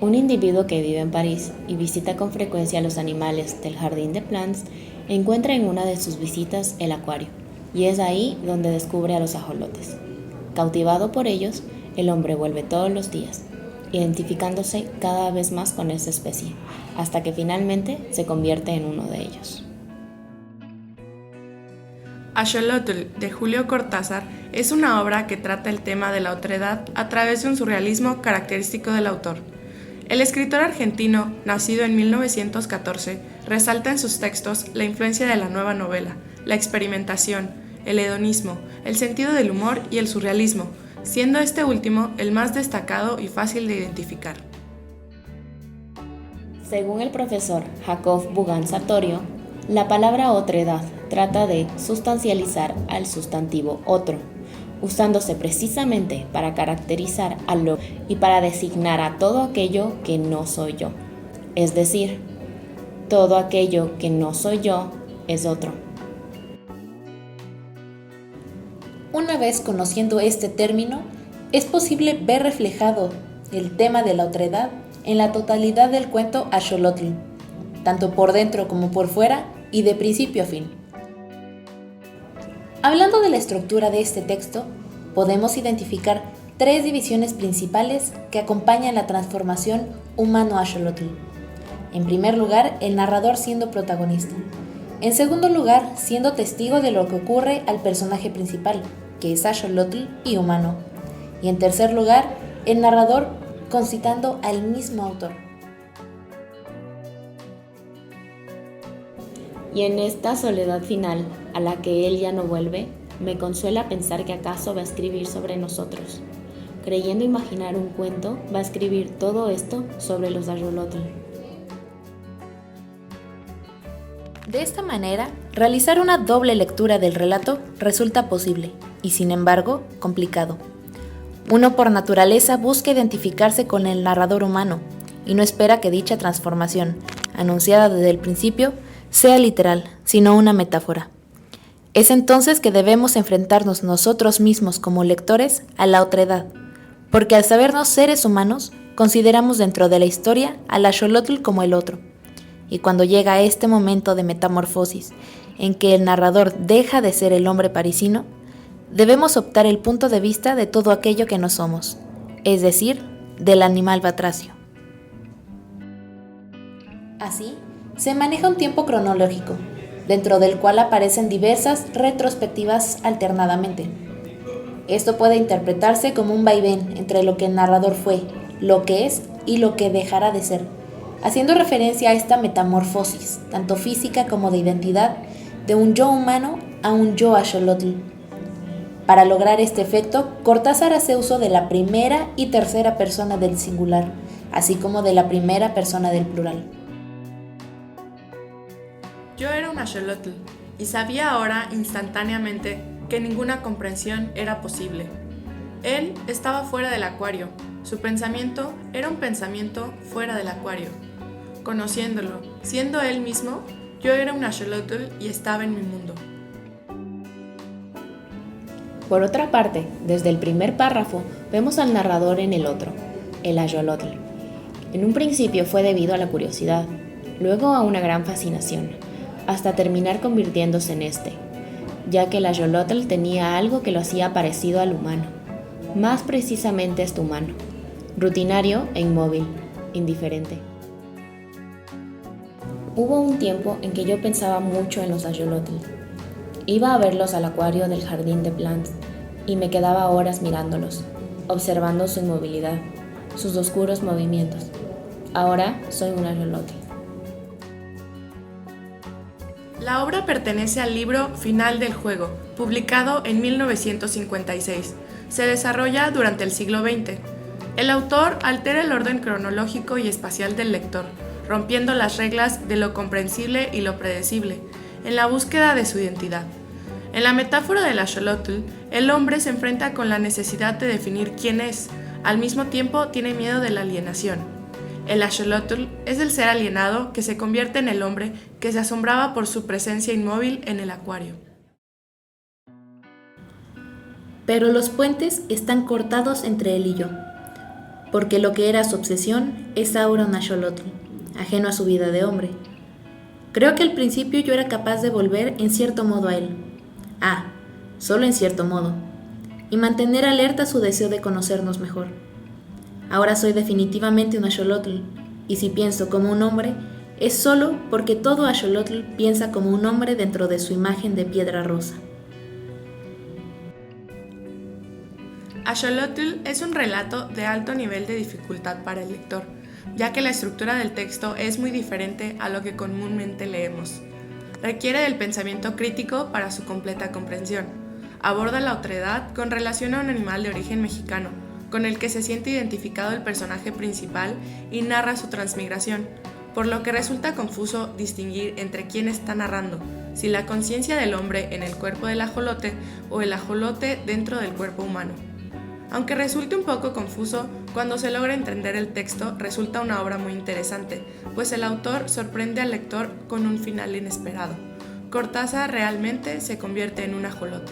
Un individuo que vive en París y visita con frecuencia los animales del Jardín des Plantes encuentra en una de sus visitas el acuario, y es ahí donde descubre a los ajolotes. Cautivado por ellos, el hombre vuelve todos los días, identificándose cada vez más con esta especie, hasta que finalmente se convierte en uno de ellos. Axolotl, de Julio Cortázar, es una obra que trata el tema de la otredad a través de un surrealismo característico del autor. El escritor argentino, nacido en 1914, resalta en sus textos la influencia de la nueva novela, la experimentación, el hedonismo, el sentido del humor y el surrealismo, siendo este último el más destacado y fácil de identificar. Según el profesor Jacob Bugan Sartorio, la palabra otredad trata de sustancializar al sustantivo otro, usándose precisamente para caracterizar a lo y para designar a todo aquello que no soy yo. Es decir, todo aquello que no soy yo es otro. Una vez conociendo este término, es posible ver reflejado el tema de la otredad en la totalidad del cuento Axolotl, tanto por dentro como por fuera y de principio a fin. Hablando de la estructura de este texto, podemos identificar tres divisiones principales que acompañan la transformación humano-axolotl. En primer lugar, el narrador siendo protagonista. En segundo lugar, siendo testigo de lo que ocurre al personaje principal, que es axolotl y humano. Y en tercer lugar, el narrador concitando al mismo autor. Y en esta soledad final, a la que él ya no vuelve, me consuela pensar que acaso va a escribir sobre nosotros. Creyendo imaginar un cuento, va a escribir todo esto sobre los axolotl. De esta manera, realizar una doble lectura del relato resulta posible, y sin embargo, complicado. Uno por naturaleza busca identificarse con el narrador humano, y no espera que dicha transformación, anunciada desde el principio, sea literal, sino una metáfora. Es entonces que debemos enfrentarnos nosotros mismos como lectores a la otredad, porque al sabernos seres humanos, consideramos dentro de la historia al axolotl como el otro. Y cuando llega este momento de metamorfosis, en que el narrador deja de ser el hombre parisino, debemos optar el punto de vista de todo aquello que no somos, es decir, del animal batracio. Así, se maneja un tiempo cronológico, dentro del cual aparecen diversas retrospectivas alternadamente. Esto puede interpretarse como un vaivén entre lo que el narrador fue, lo que es y lo que dejará de ser, haciendo referencia a esta metamorfosis, tanto física como de identidad, de un yo humano a un yo axolotl. Para lograr este efecto, Cortázar hace uso de la primera y tercera persona del singular, así como de la primera persona del plural. Yo era un axolotl y sabía ahora instantáneamente que ninguna comprensión era posible. Él estaba fuera del acuario, su pensamiento era un pensamiento fuera del acuario. Conociéndolo, siendo él mismo, yo era un axolotl y estaba en mi mundo. Por otra parte, desde el primer párrafo, vemos al narrador en el otro, el axolotl. En un principio fue debido a la curiosidad, luego a una gran fascinación, hasta terminar convirtiéndose en este, ya que el axolotl tenía algo que lo hacía parecido al humano, más precisamente este humano, rutinario e inmóvil, indiferente. Hubo un tiempo en que yo pensaba mucho en los axolotl. Iba a verlos al acuario del Jardín des Plantes y me quedaba horas mirándolos, observando su inmovilidad, sus oscuros movimientos. Ahora soy un axolotl. La obra pertenece al libro Final del juego, publicado en 1956. Se desarrolla durante el siglo XX. El autor altera el orden cronológico y espacial del lector, rompiendo las reglas de lo comprensible y lo predecible, en la búsqueda de su identidad. En la metáfora del axolotl, el hombre se enfrenta con la necesidad de definir quién es, al mismo tiempo tiene miedo de la alienación. El axolotl es el ser alienado que se convierte en el hombre que se asombraba por su presencia inmóvil en el acuario. Pero los puentes están cortados entre él y yo, porque lo que era su obsesión es ahora un axolotl, ajeno a su vida de hombre. Creo que al principio yo era capaz de volver en cierto modo a él. Solo en cierto modo. Y mantener alerta su deseo de conocernos mejor. Ahora soy definitivamente un axolotl, y si pienso como un hombre, es solo porque todo axolotl piensa como un hombre dentro de su imagen de piedra rosa. Axolotl es un relato de alto nivel de dificultad para el lector, ya que la estructura del texto es muy diferente a lo que comúnmente leemos. Requiere del pensamiento crítico para su completa comprensión. Aborda la otredad con relación a un animal de origen mexicano, con el que se siente identificado el personaje principal y narra su transmigración, por lo que resulta confuso distinguir entre quién está narrando, si la conciencia del hombre en el cuerpo del ajolote o el ajolote dentro del cuerpo humano. Aunque resulte un poco confuso, cuando se logra entender el texto resulta una obra muy interesante, pues el autor sorprende al lector con un final inesperado. Cortázar realmente se convierte en un ajolote.